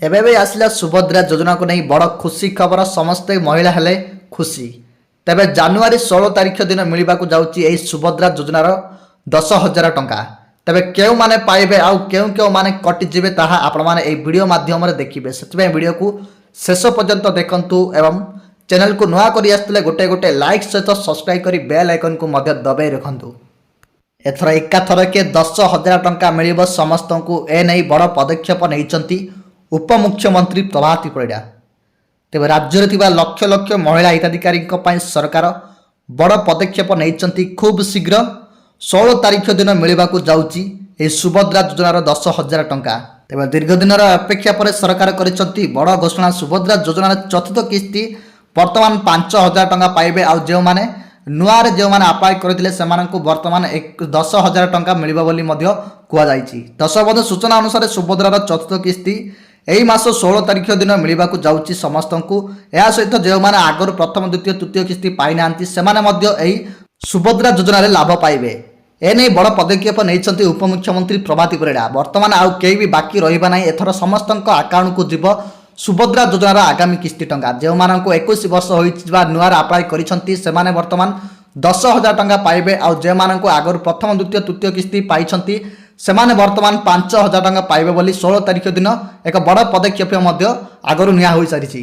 ଏବେ ବି ଆସିଲା ସୁଭଦ୍ରା ଯୋଜନାକୁ ନେଇ ବଡ଼ ଖୁସି ଖବର। ସମସ୍ତେ ମହିଳା ହେଲେ ଖୁସି। ତେବେ ଜାନୁଆରୀ 16 ତାରିଖ ଦିନ ମିଳିବାକୁ ଯାଉଛି ଏହି ସୁଭଦ୍ରା ଯୋଜନାର 10,000 ଟଙ୍କା। ତେବେ କେଉଁମାନେ ପାଇବେ ଆଉ କେଉଁମାନେ କଟିଯିବେ ତାହା ଆପଣମାନେ ଏହି ଭିଡ଼ିଓ ମାଧ୍ୟମରେ ଦେଖିବେ। ସେଥିପାଇଁ ଭିଡ଼ିଓକୁ ଶେଷ ପର୍ଯ୍ୟନ୍ତ ଦେଖନ୍ତୁ ଏବଂ ଚ୍ୟାନେଲକୁ ନୂଆ କରି ଆସିଥିଲେ ଗୋଟେ ଲାଇକ୍ ସହିତ ସବସ୍କ୍ରାଇବ୍ କରି ବେଲ୍ ଆଇକନ୍କୁ ମଧ୍ୟ ଦବାଇ ରଖନ୍ତୁ। ଏଥର ଏକାଥରକେ 10,000 ଟଙ୍କା ମିଳିବ ସମସ୍ତଙ୍କୁ। ଏନେଇ ବଡ଼ ପଦକ୍ଷେପ ନେଇଛନ୍ତି ଉପମୁଖ୍ୟମନ୍ତ୍ରୀ ପ୍ରଭାତୀ ପରିଡ଼ା। ତେବେ ରାଜ୍ୟରେ ଥିବା ଲକ୍ଷ ଲକ୍ଷ ମହିଳା ହିତାଧିକାରୀଙ୍କ ପାଇଁ ସରକାର ବଡ଼ ପଦକ୍ଷେପ ନେଇଛନ୍ତି। ଖୁବ୍ ଶୀଘ୍ର 16 ତାରିଖ ଦିନ ମିଳିବାକୁ ଯାଉଛି ଏହି ସୁଭଦ୍ରା ଯୋଜନାର 10,000 ଟଙ୍କା। ତେବେ ଦୀର୍ଘ ଦିନର ଅପେକ୍ଷା ପରେ ସରକାର କରିଛନ୍ତି ବଡ଼ ଘୋଷଣା। ସୁଭଦ୍ରା ଯୋଜନାର ଚତୁର୍ଥ କିସ୍ତି ବର୍ତ୍ତମାନ 5,000 ଟଙ୍କା ପାଇବେ। ଆଉ ଯେଉଁମାନେ ନୂଆରେ ଆପ୍ଲାଏ କରିଥିଲେ ସେମାନଙ୍କୁ ବର୍ତ୍ତମାନ 10,000 ଟଙ୍କା ମିଳିବ ବୋଲି ମଧ୍ୟ କୁହାଯାଇଛି। ଦର୍ଶକ ବନ୍ଧୁ, ସୂଚନା ଅନୁସାରେ ସୁଭଦ୍ରାର ଚତୁର୍ଥ କିସ୍ତି ଏହି ମାସ 16 ତାରିଖ ଦିନ ମିଳିବାକୁ ଯାଉଛି ସମସ୍ତଙ୍କୁ। ଏହା ସହିତ ଯେଉଁମାନେ ଆଗରୁ ପ୍ରଥମ ଦ୍ୱିତୀୟ ତୃତୀୟ କିସ୍ତି ପାଇନାହାନ୍ତି ସେମାନେ ମଧ୍ୟ ଏହି ସୁଭଦ୍ରା ଯୋଜନାରେ ଲାଭ ପାଇବେ। ଏନେଇ ବଡ଼ ପଦକ୍ଷେପ ନେଇଛନ୍ତି ଉପମୁଖ୍ୟମନ୍ତ୍ରୀ ପ୍ରଭାତୀ ପରିଡ଼ା। ବର୍ତ୍ତମାନ ଆଉ କେହି ବି ବାକି ରହିବା ନାହିଁ। ଏଥର ସମସ୍ତଙ୍କ ଆକାଉଣ୍ଟକୁ ଯିବ ସୁଭଦ୍ରା ଯୋଜନାର ଆଗାମୀ କିସ୍ତି ଟଙ୍କା। ଯେଉଁମାନଙ୍କୁ 21 ବର୍ଷ ହୋଇଛି ବା ନୂଆରେ ଆପ୍ଲାଏ କରିଛନ୍ତି ସେମାନେ ବର୍ତ୍ତମାନ 10,000 ଟଙ୍କା ପାଇବେ। ଆଉ ଯେଉଁମାନଙ୍କୁ ଆଗରୁ ପ୍ରଥମ ଦ୍ୱିତୀୟ ତୃତୀୟ କିସ୍ତି ପାଇଛନ୍ତି ସେମାନେ ବର୍ତ୍ତମାନ 5,000 ଟଙ୍କା ପାଇବେ ବୋଲି 16 ତାରିଖ ଦିନ ଏକ ବଡ଼ ପଦକ୍ଷେପ ମଧ୍ୟ ଆଗରୁ ନିଆ ହୋଇସାରିଛି।